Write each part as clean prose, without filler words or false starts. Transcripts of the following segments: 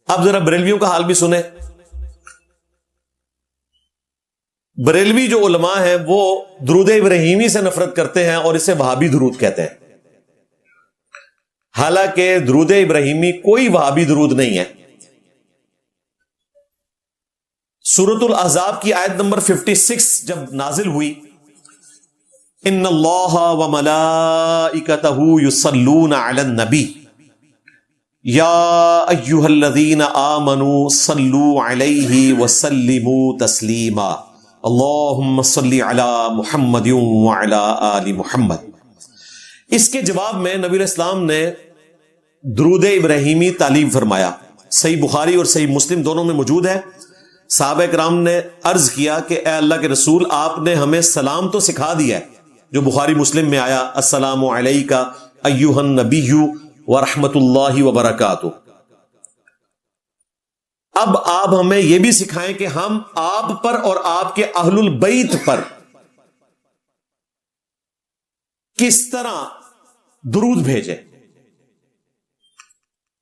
اب ذرا بریلویوں کا حال بھی سنیں. بریلوی جو علماء ہیں وہ درود ابراہیمی سے نفرت کرتے ہیں اور اسے وہابی درود کہتے ہیں، حالانکہ درود ابراہیمی کوئی وہابی درود نہیں ہے. سورۃ الاحزاب کی آیت نمبر 56 جب نازل ہوئی، ان اللہ وملائکتہ یصلون علی النبی یا ایھا الذین آمنوا صلوا علیہ وسلموا تسلیما اللہم صلی علی محمد وعلی آل محمد. اس کے جواب میں نبی علیہ السلام نے درود ابراہیمی تعلیم فرمایا. صحیح بخاری اور صحیح مسلم دونوں میں موجود ہے. صحابہ کرام نے عرض کیا کہ اے اللہ کے رسول، آپ نے ہمیں سلام تو سکھا دیا ہے جو بخاری مسلم میں آیا، السلام علیکہ ایھا النبی ورحمۃ اللہ وبرکاتہ. اب آپ ہمیں یہ بھی سکھائیں کہ ہم آپ پر اور آپ کے اہل البیت پر کس طرح درود بھیجیں.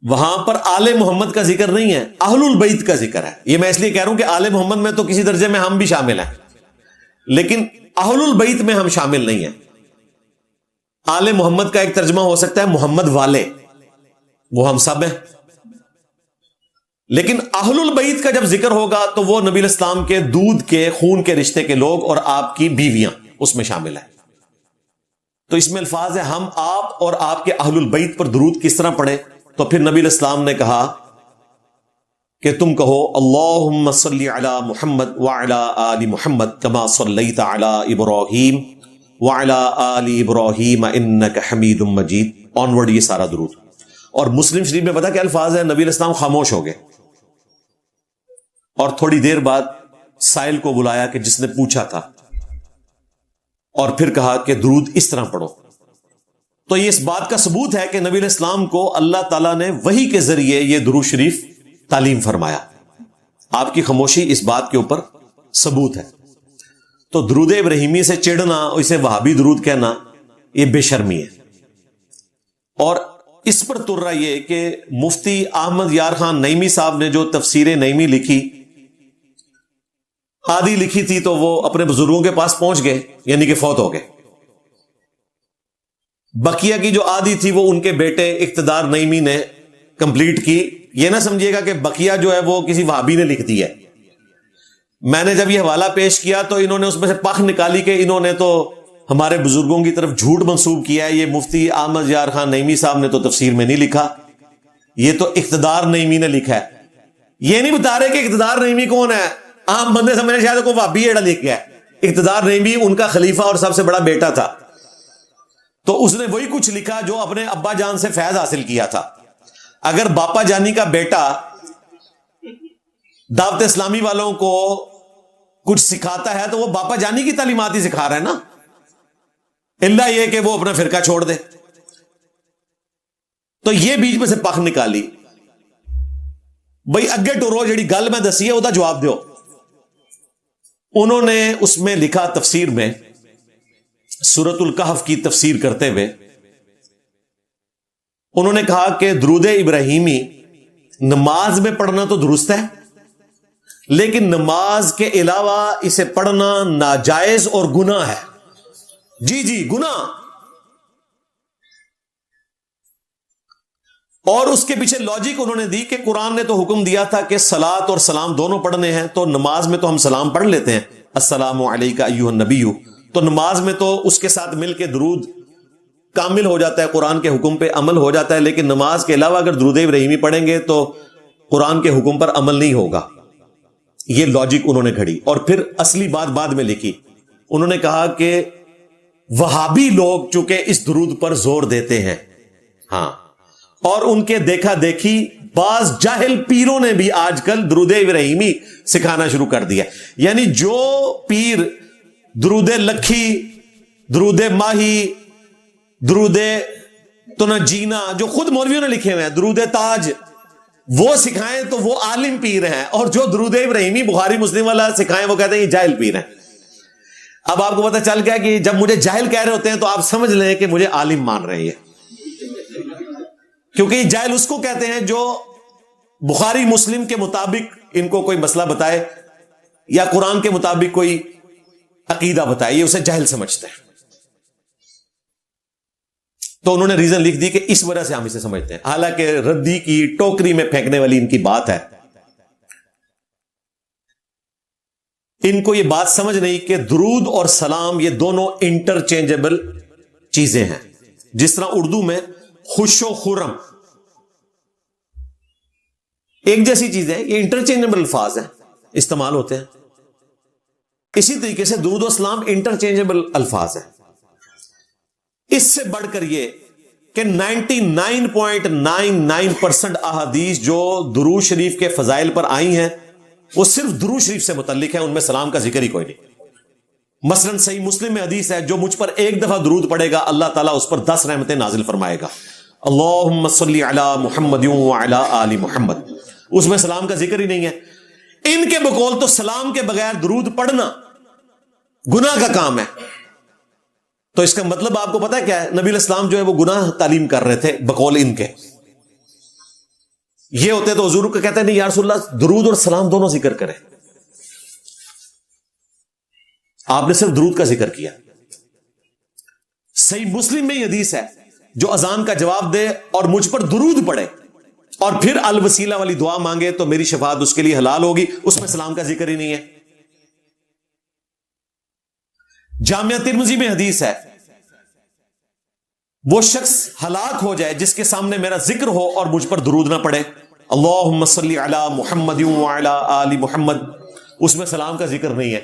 وہاں پر آل محمد کا ذکر نہیں ہے، اہل البیت کا ذکر ہے. یہ میں اس لیے کہہ رہا ہوں کہ آل محمد میں تو کسی درجے میں ہم بھی شامل ہیں، لیکن اہل البیت میں ہم شامل نہیں ہیں. آل محمد کا ایک ترجمہ ہو سکتا ہے محمد والے، وہ ہم سب ہیں، لیکن اہل البیت کا جب ذکر ہوگا تو وہ نبی علیہ السلام کے دودھ کے خون کے رشتے کے لوگ اور آپ کی بیویاں اس میں شامل ہیں. تو اس میں الفاظ ہے ہم آپ اور آپ کے اہل البیت پر درود کس طرح پڑھیں. تو پھر نبی علیہ السلام نے کہا کہ تم کہو اللہم صلی علی محمد وعلی آل محمد کما صلیت علی ابراہیم وعلی آل ابراہیم انک حمید مجید آنورڈ، یہ سارا درود. اور مسلم شریف میں پتا کیا الفاظ ہے؟ نبی علیہ السلام خاموش ہو گئے اور تھوڑی دیر بعد سائل کو بلایا کہ جس نے پوچھا تھا، اور پھر کہا کہ درود اس طرح پڑھو. تو یہ اس بات کا ثبوت ہے کہ نبی علیہ السلام کو اللہ تعالیٰ نے وحی کے ذریعے یہ درود شریف تعلیم فرمایا. آپ کی خاموشی اس بات کے اوپر ثبوت ہے. تو درود ابراہیمی سے چڑھنا، اسے وہابی درود کہنا، یہ بے شرمی ہے. اور اس پر ترا یہ کہ مفتی احمد یار خان نعیمی صاحب نے جو تفسیر نعیمی لکھی، آدھی لکھی تھی تو وہ اپنے بزرگوں کے پاس پہنچ گئے، یعنی کہ فوت ہو گئے. بقیہ کی جو آدھی تھی وہ ان کے بیٹے اقتدار نعیمی نے کمپلیٹ کی. یہ نہ سمجھیے گا کہ بقیہ جو ہے وہ کسی وہابی نے لکھ دی ہے. میں نے جب یہ حوالہ پیش کیا تو انہوں نے اس میں سے پخ نکالی کہ انہوں نے تو ہمارے بزرگوں کی طرف جھوٹ منسوب کیا ہے، یہ مفتی احمد یار خان نعیمی صاحب نے تو تفسیر میں نہیں لکھا، یہ تو اقتدار نعیمی نے لکھا ہے. یہ نہیں بتا رہے کہ اقتدار نعیمی کون ہے. عام بندے سمجھے شاید کوئی وہابی ایڑا لکھ گیا ہے. اقتدار نعیمی ان کا خلیفہ اور سب سے بڑا بیٹا تھا، تو اس نے وہی کچھ لکھا جو اپنے ابا جان سے فیض حاصل کیا تھا. اگر باپا جانی کا بیٹا دعوت اسلامی والوں کو کچھ سکھاتا ہے تو وہ باپا جانی کی تعلیمات ہی سکھا رہا ہے نا، اللہ یہ کہ وہ اپنا فرقہ چھوڑ دے. تو یہ بیچ میں سے پخ نکالی. بھئی اگے ٹورو جڑی گل میں دسی ہے وہ جواب دیو. انہوں نے اس میں لکھا تفسیر میں سورۃ الکہف کی تفسیر کرتے ہوئے انہوں نے کہا کہ درود ابراہیمی نماز میں پڑھنا تو درست ہے، لیکن نماز کے علاوہ اسے پڑھنا ناجائز اور گناہ ہے. جی گناہ. اور اس کے پیچھے لاجک انہوں نے دی کہ قرآن نے تو حکم دیا تھا کہ صلاۃ اور سلام دونوں پڑھنے ہیں، تو نماز میں تو ہم سلام پڑھ لیتے ہیں، السلام علیکہ ایھا النبی، تو نماز میں تو اس کے ساتھ مل کے درود کامل ہو جاتا ہے، قرآن کے حکم پہ عمل ہو جاتا ہے. لیکن نماز کے علاوہ اگر درود ابراہیمی پڑھیں گے تو قرآن کے حکم پر عمل نہیں ہوگا. یہ لاجک انہوں نے گھڑی. اور پھر اصلی بات بعد میں لکھی. انہوں نے کہا کہ وہابی لوگ چونکہ اس درود پر زور دیتے ہیں، ہاں، اور ان کے دیکھا دیکھی بعض جاہل پیروں نے بھی آج کل درود ابراہیمی سکھانا شروع کر دیا. یعنی جو پیر درود لکھی، درود ماہی، درود تنجینا جو خود مولویوں نے لکھے ہوئے ہیں، درود تاج، وہ سکھائیں تو وہ عالم پیر ہیں، اور جو درود ابراہیمی بخاری مسلم والا سکھائیں وہ کہتے ہیں یہ جاہل پیر ہیں. اب آپ کو پتہ چل گیا کہ جب مجھے جاہل کہہ رہے ہوتے ہیں تو آپ سمجھ لیں کہ مجھے عالم مان رہے ہیں، کیونکہ یہ جاہل اس کو کہتے ہیں جو بخاری مسلم کے مطابق ان کو کوئی مسئلہ بتائے یا قرآن کے مطابق کوئی عقیدہ بتائے، یہ اسے جہل سمجھتے ہیں. تو انہوں نے ریزن لکھ دی کہ اس وجہ سے ہم اسے سمجھتے ہیں، حالانکہ ردی کی ٹوکری میں پھینکنے والی ان کی بات ہے. ان کو یہ بات سمجھ نہیں کہ درود اور سلام یہ دونوں انٹرچینجبل چیزیں ہیں. جس طرح اردو میں خوش و خرم ایک جیسی چیز ہے، یہ انٹرچینجبل الفاظ ہیں، استعمال ہوتے ہیں. اسی طریقے سے درود و سلام انٹرچینجبل الفاظ ہیں. اس سے بڑھ کر یہ کہ 99.99% احادیث جو درود شریف کے فضائل پر آئی ہیں وہ صرف درود شریف سے متعلق ہے، ان میں سلام کا ذکر ہی کوئی نہیں. مثلا صحیح مسلم میں حدیث ہے، جو مجھ پر ایک دفعہ درود پڑے گا اللہ تعالیٰ اس پر 10 رحمتیں نازل فرمائے گا. اللہم صلی علی محمد وعلی آل محمد، اس میں سلام کا ذکر ہی نہیں ہے. ان کے بقول تو سلام کے بغیر درود پڑھنا گناہ کا کام ہے. تو اس کا مطلب آپ کو پتا ہے کیا ہے؟ نبی الاسلام جو ہے وہ گناہ تعلیم کر رہے تھے بقول ان کے. یہ ہوتے تو حضور کو کہتے ہیں نہیں یا رسول اللہ درود اور سلام دونوں ذکر کریں. آپ نے صرف درود کا ذکر کیا. صحیح مسلم میں یہ حدیث ہے، جو اذان کا جواب دے اور مجھ پر درود پڑے اور پھر الوسیلہ والی دعا مانگے تو میری شفاعت اس کے لیے حلال ہوگی، اس میں سلام کا ذکر ہی نہیں ہے. جامعہ ترمذی میں حدیث ہے، وہ شخص ہلاک ہو جائے جس کے سامنے میرا ذکر ہو اور مجھ پر درود نہ پڑے. اللہم صلی علی محمد وعلی آل محمد، اس میں سلام کا ذکر نہیں ہے.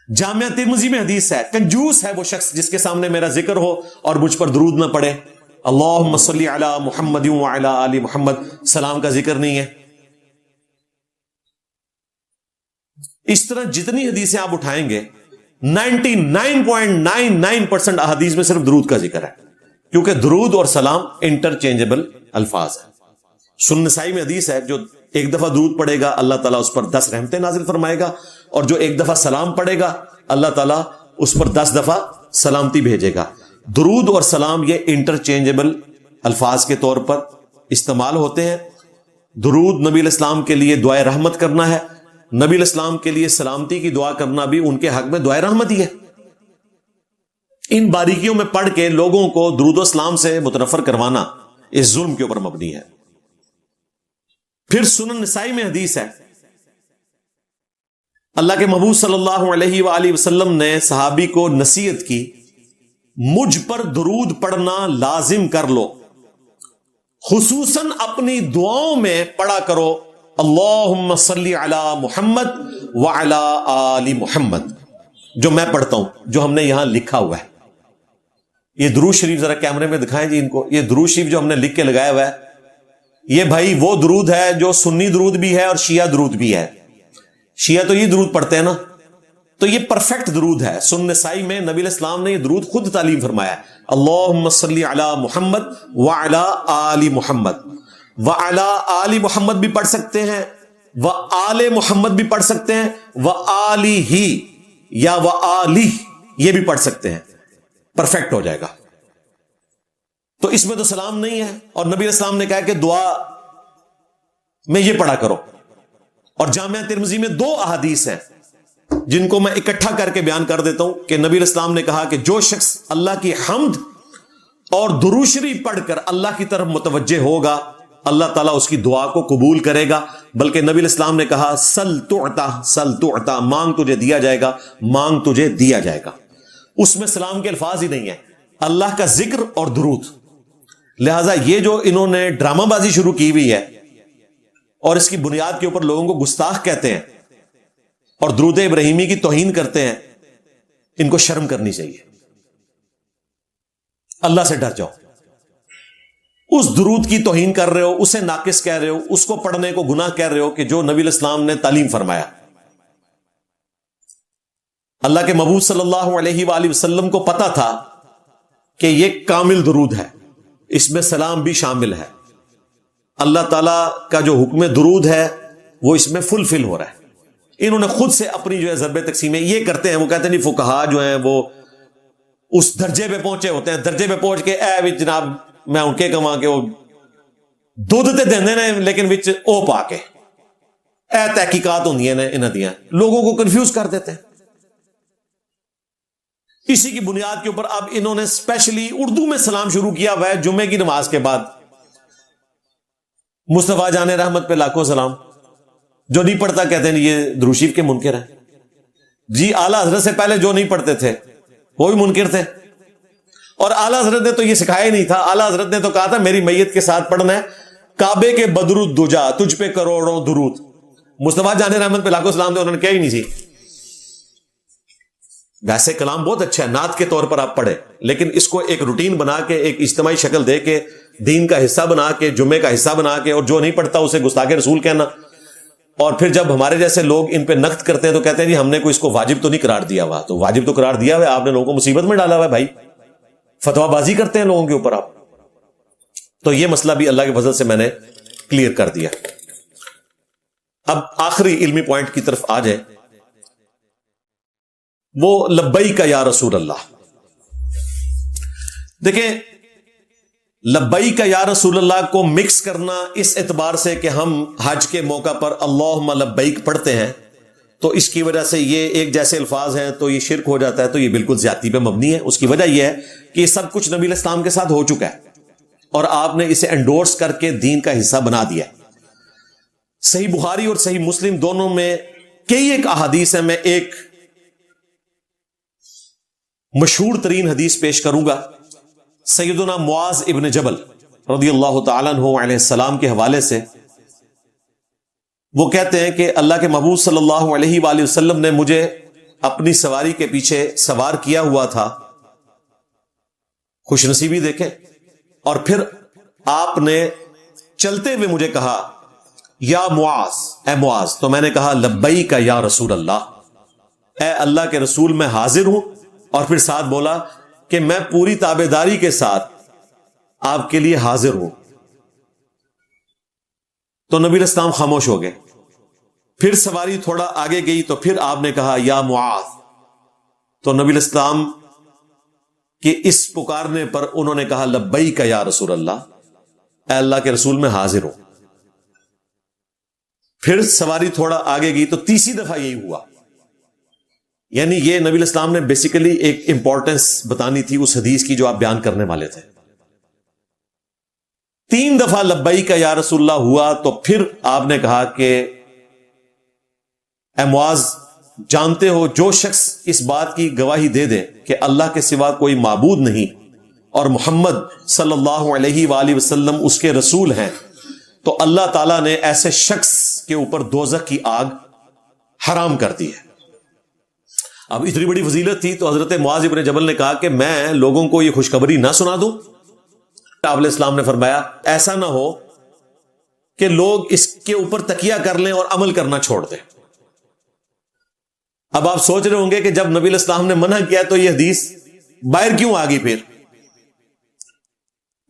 جامعہ ترمذی میں حدیث ہے، کنجوس ہے وہ شخص جس کے سامنے میرا ذکر ہو اور مجھ پر درود نہ پڑے. اللہم صلی علی محمد وعلی آل محمد، سلام کا ذکر نہیں ہے. اس طرح جتنی حدیثیں آپ اٹھائیں گے 99.99% احادیث میں صرف درود کا ذکر ہے، کیونکہ درود اور سلام انٹرچینجبل الفاظ ہیں. سنن نسائی میں حدیث ہے، جو ایک دفعہ درود پڑے گا اللہ تعالیٰ اس پر 10 رحمتیں نازل فرمائے گا، اور جو ایک دفعہ سلام پڑے گا اللہ تعالیٰ اس پر 10 دفعہ سلامتی بھیجے گا. درود اور سلام یہ انٹرچینجبل الفاظ کے طور پر استعمال ہوتے ہیں. درود نبی الاسلام کے لیے دعائے رحمت کرنا ہے، نبی الاسلام کے لیے سلامتی کی دعا کرنا بھی ان کے حق میں دعائے رحمت ہی ہے. ان باریکیوں میں پڑھ کے لوگوں کو درود و اسلام سے متنفر کروانا اس ظلم کے اوپر مبنی ہے. پھر سنن نسائی میں حدیث ہے، اللہ کے محبوب صلی اللہ علیہ وآلہ وسلم نے صحابی کو نصیحت کی، مجھ پر درود پڑھنا لازم کر لو، خصوصاً اپنی دعاؤں میں پڑھا کرو اللہم صلی علی محمد وعلی آل محمد. جو میں پڑھتا ہوں، جو ہم نے یہاں لکھا ہوا ہے، یہ درود شریف ذرا کیمرے میں دکھائیں جی ان کو. یہ درود شریف جو ہم نے لکھ کے لگایا ہوا ہے، یہ بھائی وہ درود ہے جو سنی درود بھی ہے اور شیعہ درود بھی ہے. شیعہ تو یہ درود پڑھتے ہیں نا، تو یہ پرفیکٹ درود ہے. سنن نسائی میں نبی الاسلام نے یہ درود خود تعلیم فرمایا ہے، اللہم صلی علی محمد وعلی آل محمد. وعلی آل محمد بھی پڑھ سکتے ہیں، وآل محمد بھی پڑھ سکتے ہیں، وآلہ یا وآلہ یہ بھی پڑھ سکتے ہیں، پرفیکٹ ہو جائے گا. تو اس میں تو سلام نہیں ہے، اور نبی الاسلام نے کہا کہ دعا میں یہ پڑھا کرو. اور جامعہ ترمذی میں 2 احادیث ہیں جن کو میں اکٹھا کر کے بیان کر دیتا ہوں کہ نبی الاسلام نے کہا کہ جو شخص اللہ کی حمد اور درود شریف پڑھ کر اللہ کی طرف متوجہ ہوگا اللہ تعالیٰ اس کی دعا کو قبول کرے گا. بلکہ نبی الاسلام نے کہا سل تعطا سل تعطا، مانگ تجھے دیا جائے گا، مانگ تجھے دیا جائے گا. اس میں سلام کے الفاظ ہی نہیں ہے، اللہ کا ذکر اور درود. لہذا یہ جو انہوں نے ڈرامہ بازی شروع کی ہوئی ہے اور اس کی بنیاد کے اوپر لوگوں کو گستاخ کہتے ہیں اور درود ابراہیمی کی توہین کرتے ہیں، ان کو شرم کرنی چاہیے. اللہ سے ڈر جاؤ. اس درود کی توہین کر رہے ہو، اسے ناقص کہہ رہے ہو، اس کو پڑھنے کو گناہ کہہ رہے ہو کہ جو نبی الاسلام نے تعلیم فرمایا. اللہ کے محبوب صلی اللہ علیہ وآلہ وسلم کو پتا تھا کہ یہ کامل درود ہے، اس میں سلام بھی شامل ہے. اللہ تعالیٰ کا جو حکم درود ہے وہ اس میں فلفل ہو رہا ہے. انہوں نے خود سے اپنی جو ہے ضرب تقسیمیں یہ کرتے ہیں. وہ کہتے ہیں نہیں فقہا جو ہیں وہ اس درجے پہ پہنچے ہوتے ہیں، درجے پہ پہنچ کے اے جناب میں ان کے کہاں کہ وہ دودھ تے دیندے نے لیکن وچ او پا کے اے تحقیقات ہوندیاں نے انہاں دیاں، لوگوں کو کنفیوز کر دیتے ہیں۔ اسی کی بنیاد کے اوپر اب انہوں نے اسپیشلی اردو میں سلام شروع کیا ہوا ہے جمعے کی نماز کے بعد۔ مصطفیٰ جان رحمت پہ لاکھوں سلام، جو نہیں پڑھتا کہتے ہیں یہ درود شریف کے منکر ہیں۔ جی اعلیٰ حضرت سے پہلے جو نہیں پڑھتے تھے وہ بھی منکر تھے، اور اعلیٰ حضرت نے تو یہ سکھایا ہی نہیں تھا۔ اعلیٰ حضرت نے تو کہا تھا میری میت کے ساتھ پڑھنا ہے کعبے کے بدر الدجا تجھ پہ کروڑوں درود۔ مصطفیٰ جان رحمت پہ لاکھوں سلام تھے، انہوں نے کہا ہی نہیں تھی۔ ویسے کلام بہت اچھا ہے، نعت کے طور پر آپ پڑھیں، لیکن اس کو ایک روٹین بنا کے، ایک اجتماعی شکل دے کے، دین کا حصہ بنا کے، جمعے کا حصہ بنا کے، اور جو نہیں پڑھتا اسے گستاخ رسول کہنا۔ اور پھر جب ہمارے جیسے لوگ ان پہ نقد کرتے ہیں تو کہتے ہیں جی ہم نے کوئی اس کو واجب تو نہیں قرار دیا ہوا۔ تو واجب تو قرار دیا ہوا ہے، آپ نے لوگوں کو مصیبت میں ڈالا ہوا ہے بھائی، فتویٰ بازی کرتے ہیں لوگوں کے اوپر آپ۔ تو یہ مسئلہ بھی اللہ کے فضل سے میں نے کلیئر کر دیا۔ اب آخری علمی پوائنٹ کی طرف آ جائے، وہ لبیک یا رسول اللہ۔ دیکھیں لبیک یا رسول اللہ کو مکس کرنا اس اعتبار سے کہ ہم حج کے موقع پر اللہم لبیک پڑھتے ہیں تو اس کی وجہ سے یہ ایک جیسے الفاظ ہیں تو یہ شرک ہو جاتا ہے، تو یہ بالکل زیادتی پہ مبنی ہے۔ اس کی وجہ یہ ہے کہ یہ سب کچھ نبی علیہ السلام کے ساتھ ہو چکا ہے اور آپ نے اسے انڈورس کر کے دین کا حصہ بنا دیا۔ صحیح بخاری اور صحیح مسلم دونوں میں کئی ایک احادیث ہیں، میں ایک مشہور ترین حدیث پیش کروں گا سیدنا معاذ ابن جبل رضی اللہ تعالیٰ عنہ علیہ السلام کے حوالے سے۔ وہ کہتے ہیں کہ اللہ کے محبوب صلی اللہ علیہ وآلہ وسلم نے مجھے اپنی سواری کے پیچھے سوار کیا ہوا تھا، خوش نصیبی دیکھیں، اور پھر آپ نے چلتے ہوئے مجھے کہا یا معاذ، اے معاذ، تو میں نے کہا لبیک یا رسول اللہ، اے اللہ کے رسول میں حاضر ہوں، اور پھر ساتھ بولا کہ میں پوری تابعداری کے ساتھ آپ کے لیے حاضر ہوں۔ تو نبی علیہ السلام خاموش ہو گئے، پھر سواری تھوڑا آگے گئی تو پھر آپ نے کہا یا معاذ، تو نبی علیہ السلام کے اس پکارنے پر انہوں نے کہا لبیک یا رسول اللہ، اے اللہ کے رسول میں حاضر ہوں۔ پھر سواری تھوڑا آگے گئی تو تیسری دفعہ یہی ہوا۔ یعنی یہ نبی علیہ السلام نے بیسیکلی ایک امپورٹنس بتانی تھی اس حدیث کی جو آپ بیان کرنے والے تھے۔ 3 دفعہ لبیک یا رسول اللہ ہوا تو پھر آپ نے کہا کہ اے معاذ، جانتے ہو جو شخص اس بات کی گواہی دے دے کہ اللہ کے سوا کوئی معبود نہیں اور محمد صلی اللہ علیہ وآلہ وسلم اس کے رسول ہیں، تو اللہ تعالیٰ نے ایسے شخص کے اوپر دوزخ کی آگ حرام کر دی ہے۔ اب اتنی بڑی فضیلت تھی تو حضرت معاذ ابن جبل نے کہا کہ میں لوگوں کو یہ خوشخبری نہ سنا دوں؟ آپ علیہ السلام نے فرمایا ایسا نہ ہو کہ لوگ اس کے اوپر تکیہ کر لیں اور عمل کرنا چھوڑ دیں۔ اب آپ سوچ رہے ہوں گے کہ جب نبی علیہ السلام نے منع کیا تو یہ حدیث باہر کیوں آ گئی؟ پھر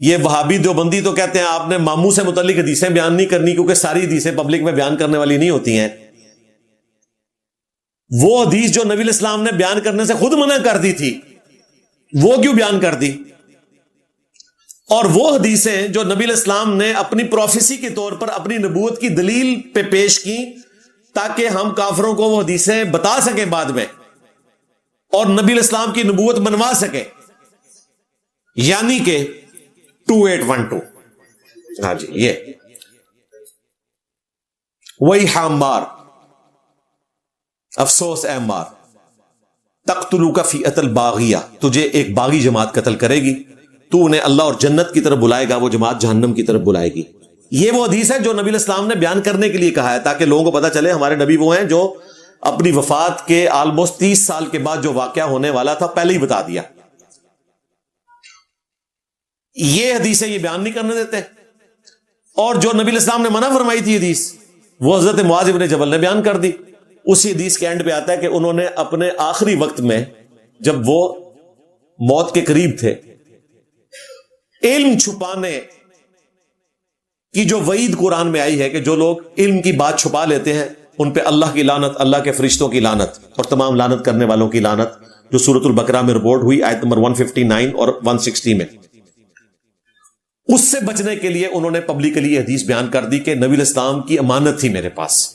یہ وہابی دیوبندی تو کہتے ہیں آپ نے ماموں سے متعلق حدیثیں بیان نہیں کرنی کیونکہ ساری حدیثیں پبلک میں بیان کرنے والی نہیں ہوتی ہیں۔ وہ حدیث جو نبی علیہ السلام نے بیان کرنے سے خود منع کر دی تھی وہ کیوں بیان کر دی؟ اور وہ حدیثیں جو نبی علیہ السلام نے اپنی پروفیسی کے طور پر اپنی نبوت کی دلیل پہ پیش کی تاکہ ہم کافروں کو وہ حدیثیں بتا سکیں بعد میں اور نبی علیہ السلام کی نبوت منوا سکیں، یعنی کہ 2812۔ ہاں جی، یہ وہی عمار، افسوس اے عمار، تقتلوک فئۃ الباغیہ، تجھے ایک باغی جماعت قتل کرے گی، تو انہیں اللہ اور جنت کی طرف بلائے گا، وہ جماعت جہنم کی طرف بلائے گی۔ یہ وہ حدیث ہے جو نبی علیہ السلام نے بیان کرنے کے لیے کہا ہے تاکہ لوگوں کو پتا چلے ہمارے نبی وہ ہیں جو اپنی وفات کے آلموسٹ 30 سال کے بعد جو واقعہ ہونے والا تھا پہلے ہی بتا دیا۔ یہ حدیثیں یہ بیان نہیں کرنے دیتے، اور جو نبی علیہ السلام نے منع فرمائی تھی حدیث وہ حضرت معاذ بن جبل نے بیان کر دی۔ اسی حدیث کے اینڈ پہ آتا ہے کہ انہوں نے اپنے آخری وقت میں جب وہ موت کے قریب تھے، علم چھپانے کی جو وعید قرآن میں آئی ہے کہ جو لوگ علم کی بات چھپا لیتے ہیں ان پہ اللہ کی لعنت، اللہ کے فرشتوں کی لعنت اور تمام لعنت کرنے والوں کی لعنت، جو سورۃ البقرہ میں رپورٹ ہوئی آیت نمبر 159 اور 160 میں۔ اس سے بچنے کے لیے انہوں نے پبلکلی یہ حدیث بیان کر دی کہ نبی الاسلام کی امانت تھی میرے پاس،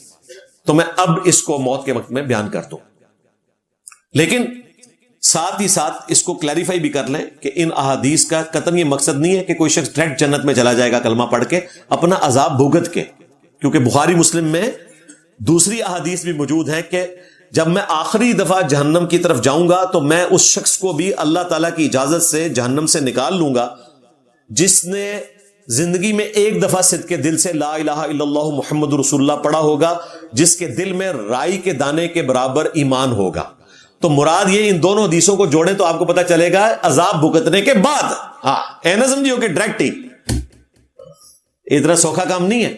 تو میں اب اس کو موت کے وقت میں بیان کر دوں۔ لیکن ساتھ ہی ساتھ اس کو کلیریفائی بھی کر لیں کہ ان احادیث کا قطعاً یہ مقصد نہیں ہے کہ کوئی شخص ڈائریکٹ جنت میں چلا جائے گا کلمہ پڑھ کے اپنا عذاب بھگت کے، کیونکہ بخاری مسلم میں دوسری احادیث بھی موجود ہیں کہ جب میں آخری دفعہ جہنم کی طرف جاؤں گا تو میں اس شخص کو بھی اللہ تعالیٰ کی اجازت سے جہنم سے نکال لوں گا جس نے زندگی میں ایک دفعہ صدق کے دل سے لا الہ الا اللہ محمد رسول اللہ پڑھا ہوگا، جس کے دل میں رائی کے دانے کے برابر ایمان ہوگا۔ تو مراد یہ ان دونوں حدیثوں کو جوڑیں تو آپ کو پتا چلے گا عذاب بھگتنے کے بعد، ہاں نہ سمجھیو کہ ڈائریکٹ ہی، اتنا سوکھا کام نہیں ہے۔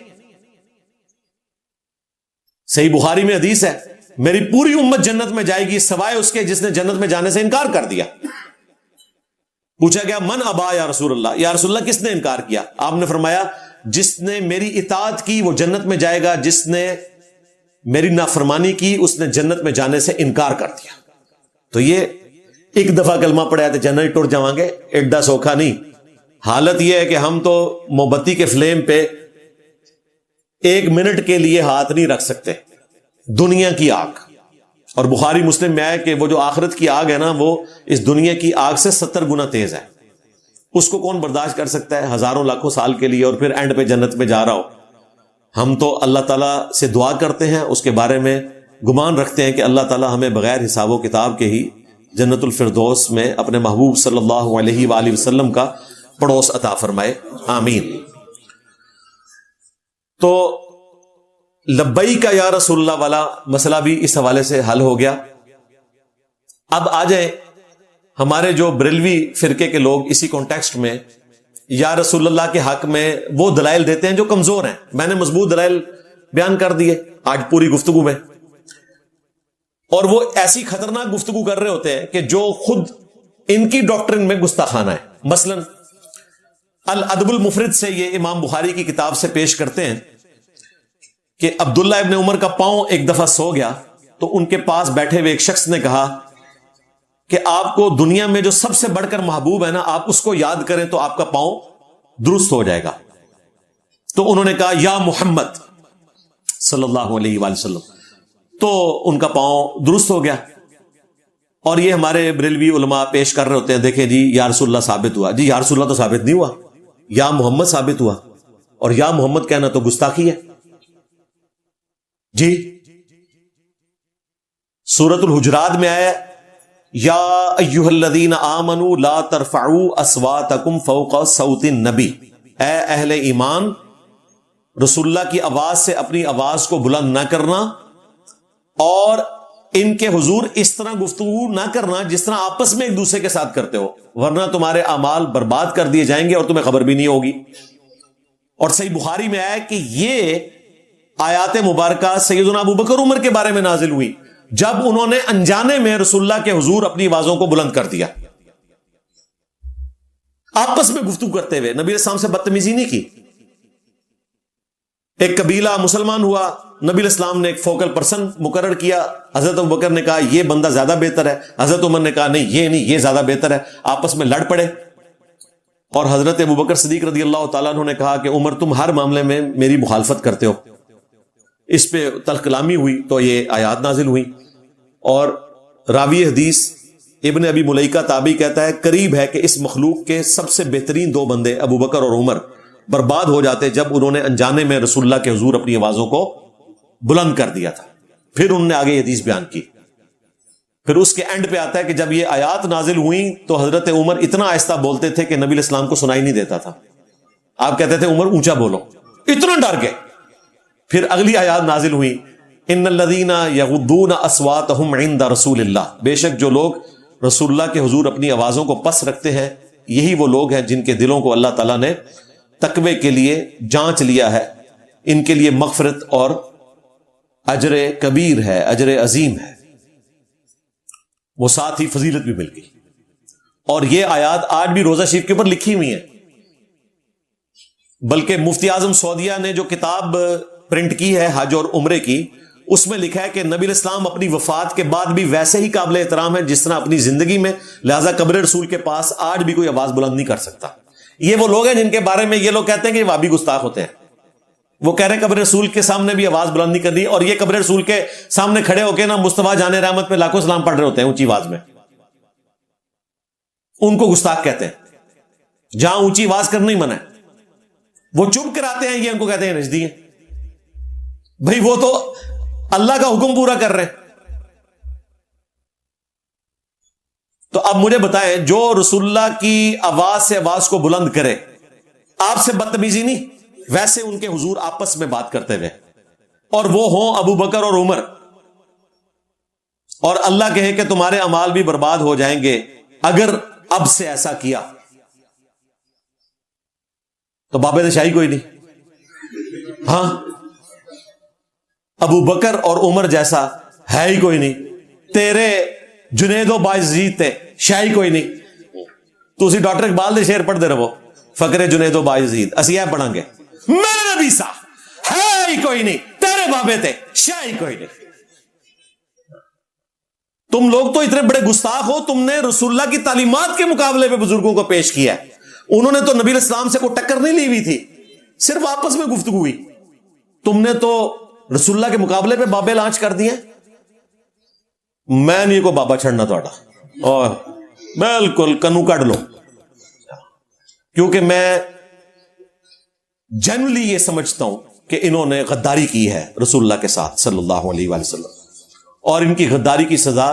صحیح بخاری میں حدیث ہے میری پوری امت جنت میں جائے گی سوائے اس کے جس نے جنت میں جانے سے انکار کر دیا۔ پوچھا گیا من ابا یا رسول اللہ، یا رسول اللہ کس نے انکار کیا؟ آپ نے فرمایا جس نے میری اطاعت کی وہ جنت میں جائے گا، جس نے میری نافرمانی کی اس نے جنت میں جانے سے انکار کر دیا۔ تو یہ ایک دفعہ کلمہ پڑھا تو جنت ٹوٹ جاؤں گے، ایڈا سوکھا نہیں۔ حالت یہ ہے کہ ہم تو موم بتی کے فلیم پہ 1 منٹ کے لیے ہاتھ نہیں رکھ سکتے، دنیا کی آگ۔ اور بخاری مسلم میں آیا کہ وہ جو آخرت کی آگ ہے نا وہ اس دنیا کی آگ سے 70 گنا تیز ہے، اس کو کون برداشت کر سکتا ہے ہزاروں لاکھوں سال کے لیے، اور پھر اینڈ پہ جنت میں جا رہا ہو۔ ہم تو اللہ تعالیٰ سے دعا کرتے ہیں، اس کے بارے میں گمان رکھتے ہیں کہ اللہ تعالیٰ ہمیں بغیر حساب و کتاب کے ہی جنت الفردوس میں اپنے محبوب صلی اللہ علیہ وآلہ وسلم کا پڑوس عطا فرمائے، آمین۔ تو لبئی کا یا رسول اللہ والا مسئلہ بھی اس حوالے سے حل ہو گیا۔ اب آ جائیں ہمارے جو بریلوی فرقے کے لوگ اسی کانٹیکسٹ میں یا رسول اللہ کے حق میں وہ دلائل دیتے ہیں جو کمزور ہیں۔ میں نے مضبوط دلائل بیان کر دیے آج پوری گفتگو میں، اور وہ ایسی خطرناک گفتگو کر رہے ہوتے ہیں کہ جو خود ان کی ڈاکٹرن میں گستاخانہ ہے۔ مثلا الادب المفرد سے یہ امام بخاری کی کتاب سے پیش کرتے ہیں کہ عبداللہ ابن عمر کا پاؤں ایک دفعہ سو گیا تو ان کے پاس بیٹھے ہوئے ایک شخص نے کہا کہ آپ کو دنیا میں جو سب سے بڑھ کر محبوب ہے نا، آپ اس کو یاد کریں تو آپ کا پاؤں درست ہو جائے گا۔ تو انہوں نے کہا یا محمد صلی اللہ علیہ وآلہ وسلم، تو ان کا پاؤں درست ہو گیا۔ اور یہ ہمارے بریلوی علماء پیش کر رہے ہوتے ہیں دیکھیں جی یا رسول اللہ ثابت ہوا، جی یا رسول اللہ تو ثابت نہیں ہوا، یا محمد ثابت ہوا، اور یا محمد کہنا تو گستاخی ہے جی۔ سورۃ الحجرات میں آیا یا ایھا الذین آمنوا لا ترفعوا اصواتکم فوق صوت النبی، اے اہل ایمان رسول اللہ کی آواز سے اپنی آواز کو بلند نہ کرنا، اور ان کے حضور اس طرح گفتگو نہ کرنا جس طرح آپس میں ایک دوسرے کے ساتھ کرتے ہو، ورنہ تمہارے اعمال برباد کر دیے جائیں گے اور تمہیں خبر بھی نہیں ہوگی۔ اور صحیح بخاری میں آیا کہ یہ آیات مبارکہ سیدنا ابو بکر عمر کے بارے میں نازل ہوئی جب انہوں نے انجانے میں رسول اللہ کے حضور اپنی آوازوں کو بلند کر دیا، آپس میں گفتگو کرتے ہوئے، نبی السلام سے بدتمیزی نہیں کی۔ ایک قبیلہ مسلمان ہوا، نبی الاسلام نے ایک فوکل پرسن مقرر کیا، حضرت ابوبکر نے کہا یہ بندہ زیادہ بہتر ہے، حضرت عمر نے کہا نہیں یہ زیادہ بہتر ہے، آپس میں لڑ پڑے۔ اور حضرت ابوبکر صدیق رضی اللہ تعالیٰ عنہ نے کہا کہ عمر تم ہر معاملے میں میری مخالفت کرتے ہو۔ اس پہ تلخ کلامی ہوئی تو یہ آیات نازل ہوئی۔ اور راوی حدیث ابن ابی ملیکہ تابعی کہتا ہے قریب ہے کہ اس مخلوق کے سب سے بہترین 2 بندے ابو بکر اور عمر برباد ہو جاتے جب انہوں نے انجانے میں رسول اللہ کے حضور اپنی آوازوں کو بلند کر دیا تھا۔ پھر انہوں نے آگے حدیث بیان کی۔ پھر اس کے اینڈ پہ آتا ہے کہ جب یہ آیات نازل ہوئیں تو حضرت عمر اتنا آہستہ بولتے تھے کہ نبی الاسلام کو سنائی نہیں دیتا تھا۔ آپ کہتے تھے عمر اونچا بولو، اتنا ڈر گئے۔ پھر اگلی آیات نازل ہوئی ان الذین یغضون اصواتهم عند رسول اللہ، بے شک جو لوگ رسول اللہ کے حضور اپنی آوازوں کو پس رکھتے ہیں یہی وہ لوگ ہیں جن کے دلوں کو اللہ تعالیٰ نے تقوی کے لیے جانچ لیا ہے، ان کے لیے مغفرت اور اجر کبیر ہے، اجر عظیم ہے، وہ ساتھ ہی فضیلت بھی مل گئی۔ اور یہ آیات آج بھی روزہ شریف کے اوپر لکھی ہوئی ہیں، بلکہ مفتی اعظم سعودیہ نے جو کتاب پرنٹ کی ہے حج اور عمرے کی، اس میں لکھا ہے کہ نبی الاسلام اپنی وفات کے بعد بھی ویسے ہی قابل احترام ہے جس طرح اپنی زندگی میں، لہذا قبر رسول کے پاس آج بھی کوئی آواز بلند نہیں کر سکتا۔ یہ وہ لوگ ہیں جن کے بارے میں یہ لوگ کہتے ہیں کہ وہابی گستاخ ہوتے ہیں. وہ کہہ رہے ہیں قبر رسول کے سامنے بھی آواز بلند نہیں کرنی, اور یہ قبر رسول کے سامنے کھڑے ہو کے نا مصطفیٰ جان رحمت پہ لاکھوں سلام پڑھ رہے ہوتے ہیں اونچی آواز میں. ان کو گستاخ کہتے ہیں جہاں اونچی آواز کرنا ہی منع ہے. وہ چپ کراتے ہیں, یہ ان کو کہتے ہیں نجدی ہیں. بھائی وہ تو اللہ کا حکم پورا کر رہے ہیں. تو اب مجھے بتائیں, جو رسول اللہ کی آواز سے آواز کو بلند کرے, آپ سے بدتمیزی نہیں, ویسے ان کے حضور آپس میں بات کرتے ہوئے, اور وہ ہوں ابو بکر اور عمر, اور اللہ کہے کہ تمہارے اعمال بھی برباد ہو جائیں گے اگر اب سے ایسا کیا, تو بابے شاہی کوئی نہیں. ہاں, ابو بکر اور عمر جیسا ہے ہی کوئی نہیں. تیرے جنید و بایزید تے شاہی کوئی نہیں. تو اسی ڈاکٹر اقبال دے شعر پڑھ دے رہو, فقر جنید و بایزید اسی ہے پڑھیں گے. میرے نبی سا ہے ہی کوئی نہیں, تیرے بابے تے شاہی کوئی نہیں. تم لوگ تو اتنے بڑے گستاخ ہو, تم نے رسول اللہ کی تعلیمات کے مقابلے پہ بزرگوں کو پیش کیا ہے. انہوں نے تو نبی علیہ السلام سے کوئی ٹکر نہیں لی ہوئی تھی, صرف آپس میں گفتگو ہوئی. تم نے تو رسول اللہ کے مقابلے پہ بابے لانچ کر دیے. میں نہیں کو بابا چھڑنا تھوڑا, اور بالکل کنو کٹ لو, کیونکہ میں جنرلی یہ سمجھتا ہوں کہ انہوں نے غداری کی ہے رسول اللہ کے ساتھ صلی اللہ علیہ وآلہ وسلم, اور ان کی غداری کی سزا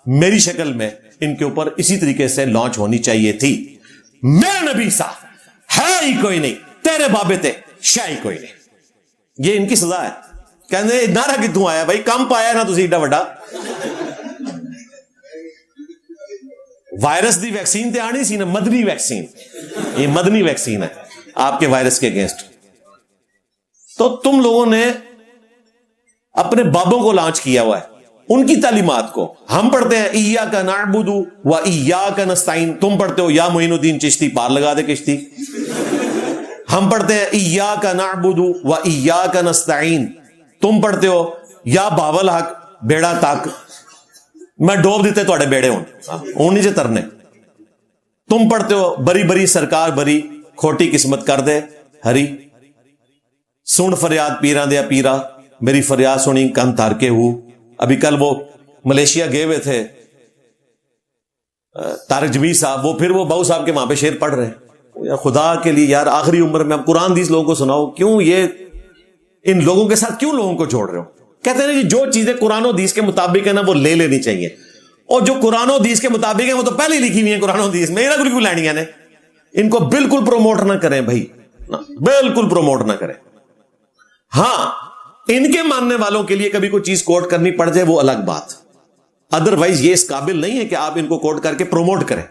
میری شکل میں ان کے اوپر اسی طریقے سے لانچ ہونی چاہیے تھی. میرا نبی سا ہے ہی کوئی نہیں, تیرے بابے تے شاہی کوئی نہیں. یہ ان کی سزا ہے. کہنے نعرہ کتوں آیا بھائی, کم پایا نا تسی ایڈا وڈا. وائرس دی ویکسین تے آنی سی نا, مدنی ویکسین, یہ مدنی ویکسین ہے آپ کے وائرس کے اگینسٹ. تو تم لوگوں نے اپنے بابوں کو لانچ کیا ہوا ہے, ان کی تعلیمات کو. ہم پڑھتے ہیں ایاک نعبد و ایاک نستعین, تم پڑھتے ہو یا معین الدین چشتی, پار لگا دے کشتی. ہم پڑھتے ہیں ایاک نعبد و ایاک نستعین, تم پڑھتے ہو یا باول حق بیڑا تک, میں ڈوب دیتے تو بیڑے ہوں نہیں جے ترنے. تم پڑھتے ہو بری بری سرکار بری, کھوٹی قسمت کر دے ہری, سن فریاد پیران دیا پیرا, میری فریاد سنی کن تار کے ہوں. ابھی کل وہ ملیشیا گئے ہوئے تھے طارق جمیل صاحب, وہ پھر وہ باؤ صاحب کے وہاں پہ شعر پڑھ رہے ہیں. خدا کے لیے یار, آخری عمر میں اب قرآن حدیث لوگوں کو سناؤ, کیوں یہ ان لوگوں کے ساتھ کیوں لوگوں کو جوڑ رہے ہو؟ کہتے ہیں کہ جو چیزیں قرآن و حدیث کے مطابق ہیں نا وہ لے لینی چاہیے, اور جو قرآن و حدیث کے مطابق ہیں وہ تو پہلے ہی لکھی ہوئی ہیں قرآن و حدیث میں, میرا کیوں لینی ہے. ان کو بالکل پروموٹ نہ کریں بھائی, بالکل پروموٹ نہ کریں. ہاں, ان کے ماننے والوں کے لیے کبھی کوئی چیز کوٹ کرنی پڑ جائے وہ الگ بات, ادروائز یہ اس قابل نہیں ہے کہ آپ ان کو کوٹ کر کے پروموٹ کریں,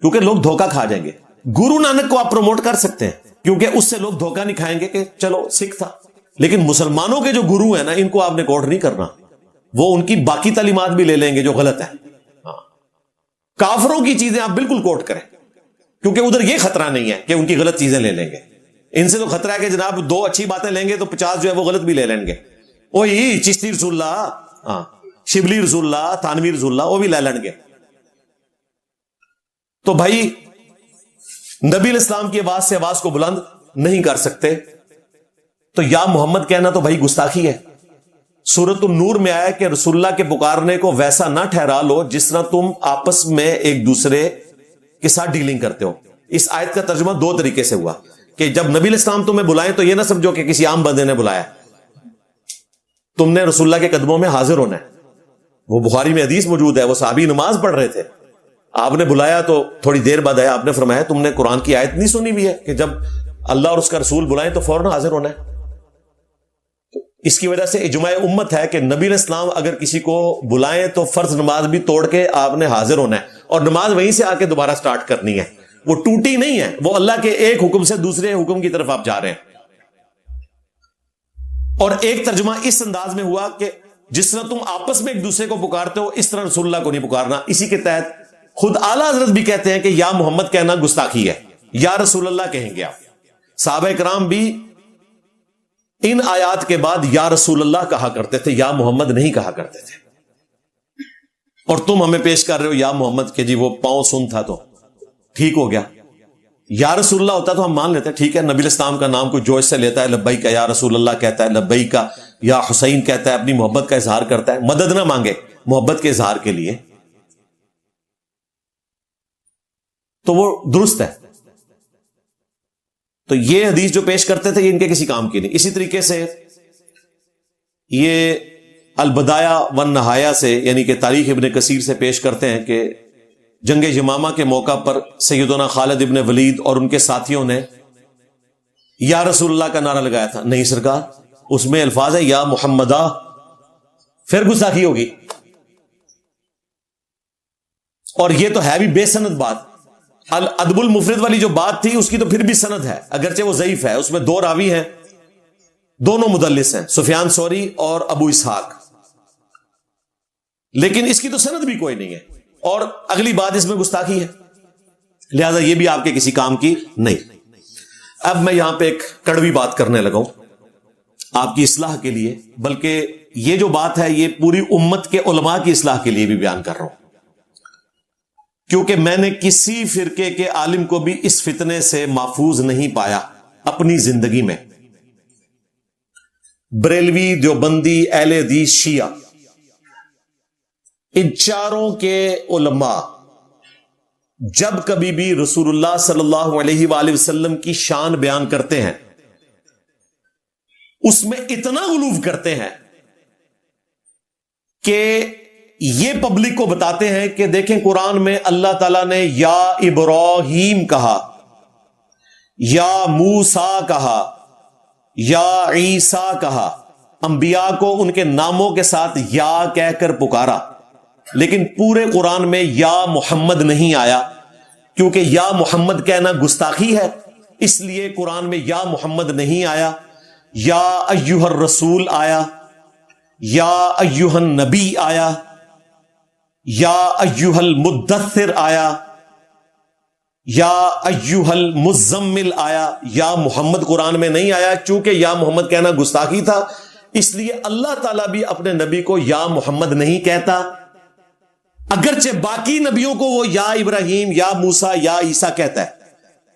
کیونکہ لوگ دھوکہ کھا جائیں گے. گرو نانک کو آپ پروموٹ کر سکتے ہیں کیونکہ اس سے لوگ دھوکہ نہیں کھائیں گے کہ چلو سکھ تھا, لیکن مسلمانوں کے جو گرو ہیں نا ان کو آپ نے کوٹ نہیں کرنا, وہ ان کی باقی تعلیمات بھی لے لیں گے جو غلط ہے. کافروں کی چیزیں آپ بالکل کوٹ کریں کیونکہ ادھر یہ خطرہ نہیں ہے کہ ان کی غلط چیزیں لے لیں گے. ان سے تو خطرہ ہے کہ جناب 2 اچھی باتیں لیں گے تو 50 جو ہے وہ غلط بھی لے لیں گے. وہی چشتی رسول اللہ, ہاں شبلی رسول اللہ, تھانوی رسول اللہ, وہ بھی لے لیں گے. تو بھائی نبی علیہ السلام کی آواز سے آواز کو بلند نہیں کر سکتے, تو یا محمد کہنا تو بھائی گستاخی ہے. سورۃ النور میں آیا کہ رسول اللہ کے پکارنے کو ویسا نہ ٹھہرا لو جس طرح تم آپس میں ایک دوسرے کے ساتھ ڈیلنگ کرتے ہو. اس آیت کا ترجمہ 2 طریقے سے ہوا کہ جب نبی علیہ السلام تمہیں بلائیں تو یہ نہ سمجھو کہ کسی عام بندے نے بلایا, تم نے رسول اللہ کے قدموں میں حاضر ہونا ہے. وہ بخاری میں حدیث موجود ہے, وہ صحابی نماز پڑھ رہے تھے, آپ نے بلایا تو تھوڑی دیر بعد آیا, آپ نے فرمایا تم نے قرآن کی آیت نہیں سنی ہوئی ہے کہ جب اللہ اور اس کا رسول بلائیں تو فوراً حاضر ہونا ہے. اس کی وجہ سے اجماع امت ہے کہ نبی علیہ السلام اگر کسی کو بلائیں تو فرض نماز بھی توڑ کے آپ نے حاضر ہونا ہے, اور نماز وہیں سے آ کے دوبارہ سٹارٹ کرنی ہے. وہ ٹوٹی نہیں ہے, وہ اللہ کے ایک حکم سے دوسرے حکم کی طرف آپ جا رہے ہیں. اور ایک ترجمہ اس انداز میں ہوا کہ جس طرح تم آپس میں ایک دوسرے کو پکارتے ہو اس طرح رسول اللہ کو نہیں پکارنا. اسی کے تحت خود اعلیٰ حضرت بھی کہتے ہیں کہ یا محمد کہنا گستاخی ہے, یا رسول اللہ کہیں گے آپ. صحابہ کرام بھی ان آیات کے بعد یا رسول اللہ کہا کرتے تھے, یا محمد نہیں کہا کرتے تھے. اور تم ہمیں پیش کر رہے ہو یا محمد کہ جی وہ پاؤں سن تھا تو ٹھیک ہو گیا. یا رسول اللہ ہوتا تو ہم مان لیتے ہیں, ٹھیک ہے نبی الاسلام کا نام کوئی جوش سے لیتا ہے, لبیک یا رسول اللہ کہتا ہے, لبیک یا حسین کہتا ہے, اپنی محبت کا اظہار کرتا ہے, مدد نہ مانگے محبت کے اظہار کے لیے, تو وہ درست ہے. تو یہ حدیث جو پیش کرتے تھے یہ ان کے کسی کام کی نہیں. اسی طریقے سے یہ البدایہ والنہایہ سے, یعنی کہ تاریخ ابن کثیر سے پیش کرتے ہیں کہ جنگ یمامہ کے موقع پر سیدنا خالد ابن ولید اور ان کے ساتھیوں نے یا رسول اللہ کا نعرہ لگایا تھا. نہیں سرکار, اس میں الفاظ ہے یا محمدہ, پھر گستاخی ہوگی. اور یہ تو ہے بھی بے سند بات. الادب المفرد والی جو بات تھی اس کی تو پھر بھی سند ہے, اگرچہ وہ ضعیف ہے, اس میں 2 راوی ہیں, دونوں مدلس ہیں, سفیان ثوری اور ابو اسحاق, لیکن اس کی تو سند بھی کوئی نہیں ہے, اور اگلی بات اس میں گستاخی ہے, لہذا یہ بھی آپ کے کسی کام کی نہیں. اب میں یہاں پہ ایک کڑوی بات کرنے لگا ہوں آپ کی اصلاح کے لیے, بلکہ یہ جو بات ہے یہ پوری امت کے علماء کی اصلاح کے لیے بھی بیان کر رہا ہوں, کیونکہ میں نے کسی فرقے کے عالم کو بھی اس فتنے سے محفوظ نہیں پایا اپنی زندگی میں. بریلوی, دیوبندی, اہل حدیث, شیعہ, ان چاروں کے علماء جب کبھی بھی رسول اللہ صلی اللہ علیہ وآلہ وسلم کی شان بیان کرتے ہیں اس میں اتنا غلو کرتے ہیں کہ یہ پبلک کو بتاتے ہیں کہ دیکھیں قرآن میں اللہ تعالیٰ نے یا ابراہیم کہا, یا موسیٰ کہا, یا عیسیٰ کہا, انبیاء کو ان کے ناموں کے ساتھ یا کہہ کر پکارا, لیکن پورے قرآن میں یا محمد نہیں آیا, کیونکہ یا محمد کہنا گستاخی ہے, اس لیے قرآن میں یا محمد نہیں آیا. یا ایھا الرسول آیا, یا ایھا النبی آیا, یا ایھا المدثر آیا, یا ایھا المزمل آیا. یا محمد قرآن میں نہیں آیا, چونکہ یا محمد کہنا گستاخی تھا, اس لیے اللہ تعالیٰ بھی اپنے نبی کو یا محمد نہیں کہتا, اگرچہ باقی نبیوں کو وہ یا ابراہیم, یا موسیٰ, یا عیسیٰ کہتا ہے.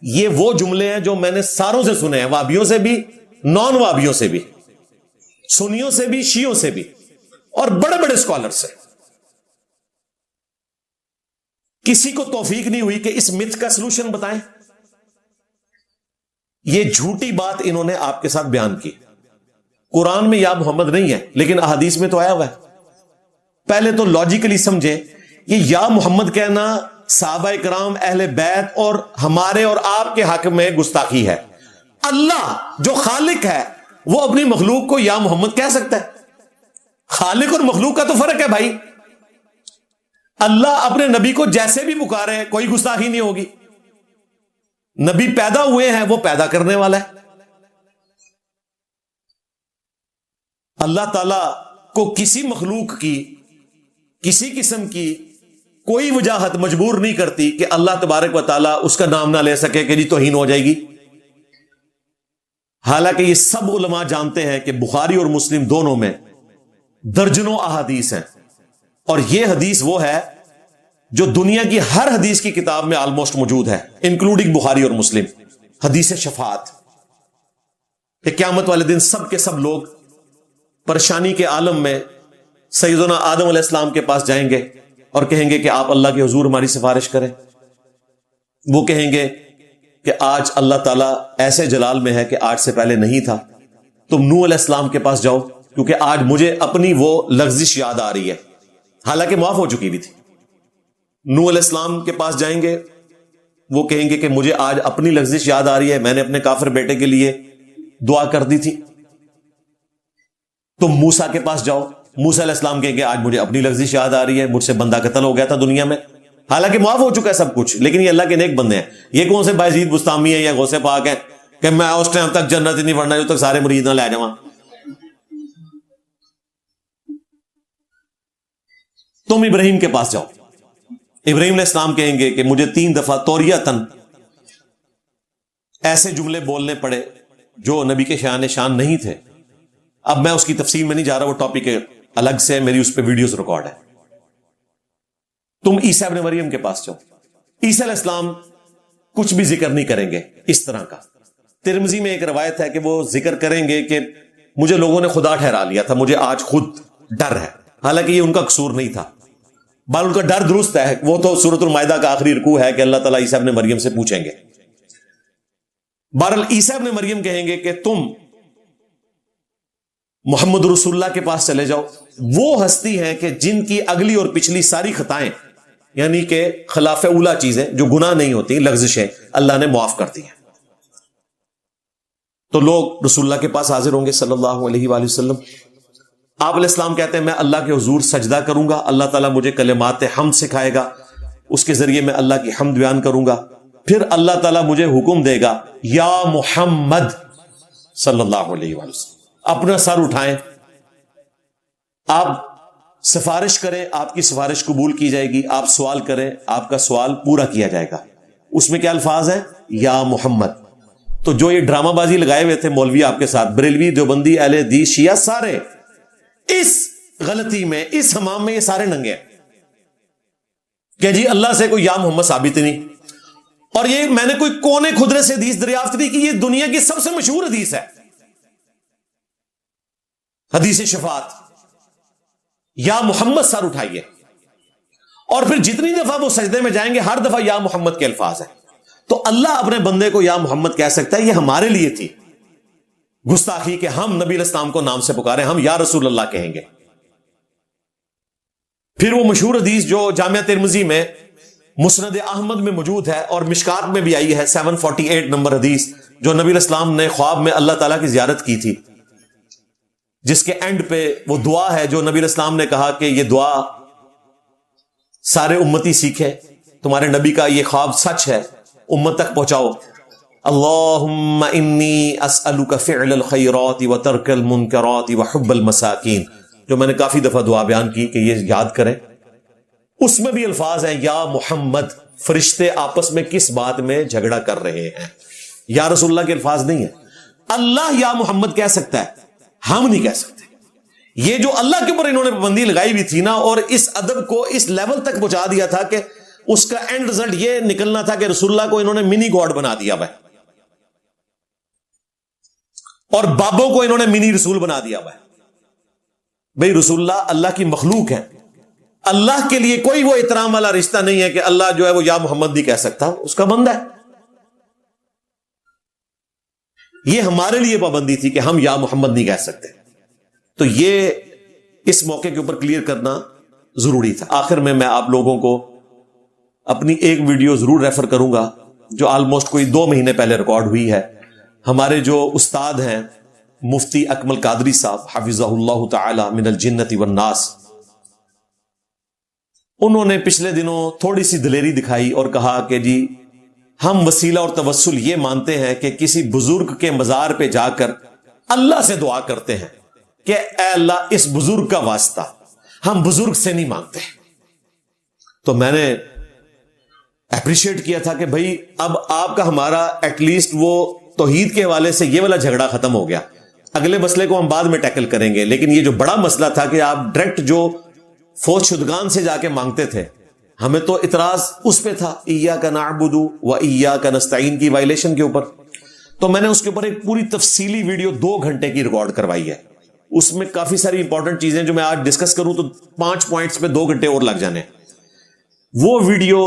یہ وہ جملے ہیں جو میں نے ساروں سے سنے ہیں, وابیوں سے بھی, نان وابیوں سے بھی, سنیوں سے بھی, شیعوں سے بھی, اور بڑے بڑے اسکالر سے. کسی کو توفیق نہیں ہوئی کہ اس متھ کا سلوشن بتائیں. یہ جھوٹی بات انہوں نے آپ کے ساتھ بیان کی. قرآن میں یا محمد نہیں ہے, لیکن احادیث میں تو آیا ہوا ہے. پہلے تو لاجیکلی سمجھیں, یہ یا محمد کہنا صحابہ کرام, اہل بیت اور ہمارے اور آپ کے حق میں گستاخی ہے. اللہ جو خالق ہے وہ اپنی مخلوق کو یا محمد کہہ سکتا ہے؟ خالق اور مخلوق کا تو فرق ہے بھائی. اللہ اپنے نبی کو جیسے بھی پکارے کوئی گستاخی نہیں ہوگی. نبی پیدا ہوئے ہیں, وہ پیدا کرنے والا ہے. اللہ تعالی کو کسی مخلوق کی, کسی قسم کی کوئی وجاہت مجبور نہیں کرتی کہ اللہ تبارک و تعالیٰ اس کا نام نہ لے سکے کہ جی توہین ہو جائے گی. حالانکہ یہ سب علماء جانتے ہیں کہ بخاری اور مسلم دونوں میں درجنوں احادیث ہیں, اور یہ حدیث وہ ہے جو دنیا کی ہر حدیث کی کتاب میں آلموسٹ موجود ہے, انکلوڈنگ بخاری اور مسلم. حدیث شفاعت, کہ قیامت والے دن سب کے سب لوگ پریشانی کے عالم میں سیدنا آدم علیہ السلام کے پاس جائیں گے اور کہیں گے کہ آپ اللہ کے حضور ہماری سفارش کریں. وہ کہیں گے کہ آج اللہ تعالیٰ ایسے جلال میں ہے کہ آج سے پہلے نہیں تھا, تم نوح علیہ السلام کے پاس جاؤ کیونکہ آج مجھے اپنی وہ لغزش یاد آ رہی ہے, حالانکہ معاف ہو چکی بھی تھی. نوح علیہ السلام کے پاس جائیں گے, وہ کہیں گے کہ مجھے آج اپنی لغزش یاد آ رہی ہے, میں نے اپنے کافر بیٹے کے لیے دعا کر دی تھی. تم موسیٰ کے پاس جاؤ, موسیٰ علیہ السلام کہیں گے آج مجھے اپنی لغزش یاد آ رہی ہے, مجھ سے بندہ قتل ہو گیا تھا دنیا میں, حالانکہ معاف ہو چکا ہے سب کچھ, لیکن یہ اللہ کے نیک بندے ہیں. یہ کون سے بایزید بستامی ہیں یا غوث پاک ہیں کہ میں اس ٹائم تک جنت نہیں پڑھنا جو تک سارے مرید نہ لے جاؤں. تم ابراہیم کے پاس جاؤ, ابراہیم علیہ السلام کہیں گے کہ مجھے 3 دفعہ توریتن ایسے جملے بولنے پڑے جو نبی کے شان نہیں تھے. اب میں اس کی تفصیل میں نہیں جا رہا, وہ ٹاپک الگ سے, میری اس پہ ویڈیوز ریکارڈ ہے. تم عیسیٰ ابن مریم کے پاس جاؤ, عیسیٰ علیہ السلام کچھ بھی ذکر نہیں کریں گے اس طرح کا. ترمذی میں ایک روایت ہے کہ وہ ذکر کریں گے کہ مجھے لوگوں نے خدا ٹھہرا لیا تھا, مجھے آج خود ڈر ہے. حالانکہ یہ ان کا قصور نہیں تھا, بل ان کا ڈر درست ہے. وہ تو سورۃ المائدہ کا آخری رکوع ہے کہ اللہ تعالیٰ عیسیٰ ابن مریم سے پوچھیں گے. بہرحال عیسیٰ ابن مریم کہیں گے کہ تم محمد رسول اللہ کے پاس چلے جاؤ. وہ ہستی ہیں کہ جن کی اگلی اور پچھلی ساری خطائیں, یعنی کہ خلاف اولا چیزیں جو گناہ نہیں ہوتی, لغزشیں, اللہ نے معاف کر دی ہیں. تو لوگ رسول اللہ کے پاس حاضر ہوں گے صلی اللہ علیہ وآلہ وسلم. آپ علیہ السلام کہتے ہیں میں اللہ کے حضور سجدہ کروں گا, اللہ تعالیٰ مجھے کلمات حمد سکھائے گا, اس کے ذریعے میں اللہ کی حمد بیان کروں گا. پھر اللہ تعالیٰ مجھے حکم دے گا یا محمد صلی اللہ علیہ وآلہ وسلم, اپنا سر اٹھائیں, آپ سفارش کریں, آپ کی سفارش قبول کی جائے گی. آپ سوال کریں, آپ کا سوال پورا کیا جائے گا. اس میں کیا الفاظ ہیں؟ یا محمد. تو جو یہ ڈرامہ بازی لگائے ہوئے تھے مولوی آپ کے ساتھ, بریلوی, دیوبندی, اہل حدیث, شیعہ, سارے اس غلطی میں, اس حمام میں یہ سارے ننگے ہیں کہ جی اللہ سے کوئی یا محمد ثابت نہیں. اور یہ میں نے کوئی کونے خدرے سے حدیث دریافت کی کہ یہ دنیا کی سب سے مشہور حدیث ہے, حدیث شفاعت, یا محمد سر اٹھائیے. اور پھر جتنی دفعہ وہ سجدے میں جائیں گے ہر دفعہ یا محمد کے الفاظ ہیں. تو اللہ اپنے بندے کو یا محمد کہہ سکتا ہے. یہ ہمارے لیے تھی گستاخی کہ ہم نبی علیہ السلام کو نام سے پکارے, ہم یا رسول اللہ کہیں گے. پھر وہ مشہور حدیث جو جامعہ ترمذی میں, مسند احمد میں موجود ہے اور مشکات میں بھی آئی ہے, 748 نمبر حدیث, جو نبی علیہ السلام نے خواب میں اللہ تعالیٰ کی زیارت کی تھی, جس کے اینڈ پہ وہ دعا ہے جو نبی علیہ السلام نے کہا کہ یہ دعا سارے امتی سیکھیں, تمہارے نبی کا یہ خواب سچ ہے, امت تک پہنچاؤ. اللہم انی اسألک فعل الخیرات و ترک المنکرات و حب المساکین, جو میں نے کافی دفعہ دعا بیان کی کہ یہ یاد کریں. اس میں بھی الفاظ ہیں یا محمد. فرشتے آپس میں کس بات میں جھگڑا کر رہے ہیں, یا رسول اللہ کے الفاظ نہیں ہیں. اللہ یا محمد کہہ سکتا ہے, ہم نہیں کہہ سکتے. یہ جو اللہ کے اوپر انہوں نے پابندی لگائی ہوئی تھی نا, اور اس ادب کو اس لیول تک پہنچا دیا تھا کہ اس کا اینڈ رزلٹ یہ نکلنا تھا کہ رسول اللہ کو انہوں نے منی گاڈ بنا دیا ہے, اور بابوں کو انہوں نے منی رسول بنا دیا ہے. بھئی رسول اللہ اللہ کی مخلوق ہے, اللہ کے لیے کوئی وہ احترام والا رشتہ نہیں ہے کہ اللہ جو ہے وہ یا محمد نہیں کہہ سکتا, اس کا بندہ ہے. یہ ہمارے لیے پابندی تھی کہ ہم یا محمد نہیں کہہ سکتے. تو یہ اس موقع کے اوپر کلیئر کرنا ضروری تھا. آخر میں آپ لوگوں کو اپنی ایک ویڈیو ضرور ریفر کروں گا جو آلموسٹ کوئی 2 مہینے پہلے ریکارڈ ہوئی ہے. ہمارے جو استاد ہیں مفتی اکمل قادری صاحب حفظہ اللہ تعالی من الجنت والناس, انہوں نے پچھلے دنوں تھوڑی سی دلیری دکھائی اور کہا کہ جی ہم وسیلہ اور توسل یہ مانتے ہیں کہ کسی بزرگ کے مزار پہ جا کر اللہ سے دعا کرتے ہیں کہ اے اللہ اس بزرگ کا واسطہ, ہم بزرگ سے نہیں مانگتے. تو میں نے اپریشیٹ کیا تھا کہ بھئی اب آپ کا ہمارا ایٹ لیسٹ وہ توحید کے حوالے سے یہ والا جھگڑا ختم ہو گیا. اگلے مسئلے کو ہم بعد میں ٹیکل کریں گے, لیکن یہ جو بڑا مسئلہ تھا کہ آپ ڈائریکٹ جو فوج شدگان سے جا کے مانگتے تھے, ہمیں تو اعتراض اس پہ تھا ایاک نعبد و ایاک نستعین کی وائلیشن کے اوپر. تو میں نے اس کے اوپر ایک پوری تفصیلی ویڈیو 2 گھنٹے کی ریکارڈ کروائی ہے. اس میں کافی ساری امپورٹنٹ چیزیں جو میں آج ڈسکس کروں تو 5 پوائنٹس پہ 2 گھنٹے اور لگ جانے. وہ ویڈیو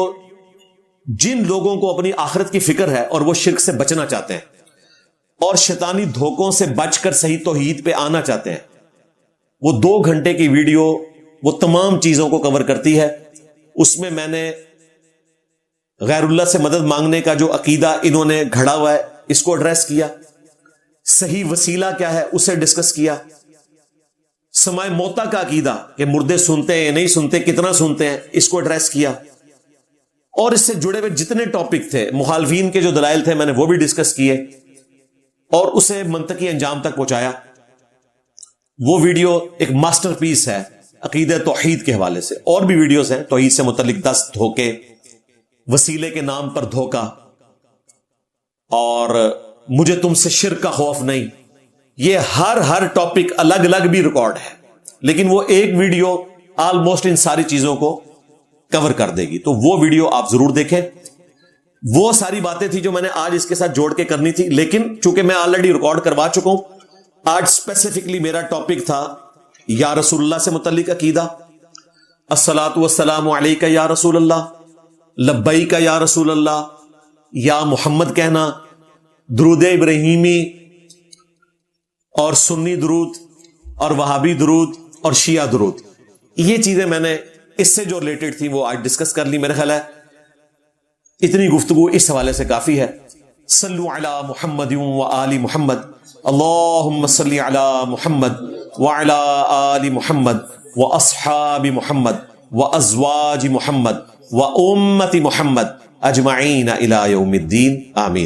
جن لوگوں کو اپنی آخرت کی فکر ہے اور وہ شرک سے بچنا چاہتے ہیں اور شیطانی دھوکوں سے بچ کر صحیح توحید پہ آنا چاہتے ہیں, وہ 2 گھنٹے کی ویڈیو وہ تمام چیزوں کو کور کرتی ہے. اس میں میں نے غیر اللہ سے مدد مانگنے کا جو عقیدہ انہوں نے گھڑا ہوا ہے اس کو ایڈریس کیا, صحیح وسیلہ کیا ہے اسے ڈسکس کیا, سماع موتا کا عقیدہ کہ مردے سنتے ہیں یا نہیں سنتے, کتنا سنتے ہیں, اس کو ایڈریس کیا. اور اس سے جڑے ہوئے جتنے ٹاپک تھے, مخالفین کے جو دلائل تھے میں نے وہ بھی ڈسکس کیے اور اسے منطقی انجام تک پہنچایا. وہ ویڈیو ایک ماسٹر پیس ہے عقیدہ توحید کے حوالے سے. اور بھی ویڈیوز ہیں توحید سے متعلق 10 دھوکے, وسیلے کے نام پر دھوکا, اور مجھے تم سے شرک کا خوف نہیں. یہ ہر ٹاپک الگ الگ بھی ریکارڈ ہے, لیکن وہ ایک ویڈیو آلموسٹ ان ساری چیزوں کو کور کر دے گی. تو وہ ویڈیو آپ ضرور دیکھیں. وہ ساری باتیں تھی جو میں نے آج اس کے ساتھ جوڑ کے کرنی تھی، لیکن چونکہ میں آلریڈی ریکارڈ کروا چکا ہوں، آج اسپیسیفکلی میرا ٹاپک تھا یا رسول اللہ سے متعلق عقیدہ، الصلاۃ والسلام علیک یا رسول اللہ، لبیک یا رسول اللہ، یا محمد کہنا، درود ابراہیمی اور سنی درود اور وہابی درود اور شیعہ درود، یہ چیزیں میں نے اس سے جو ریلیٹڈ تھی وہ آج ڈسکس کر لی۔ میرا خیال ہے اتنی گفتگو اس حوالے سے کافی ہے۔ صلو علی محمد و آل محمد، اللہم صلی علی محمد وعلی آل محمد و اصحاب محمد و ازواج محمد و امت محمد اجمعین الی یوم الدین، آمین۔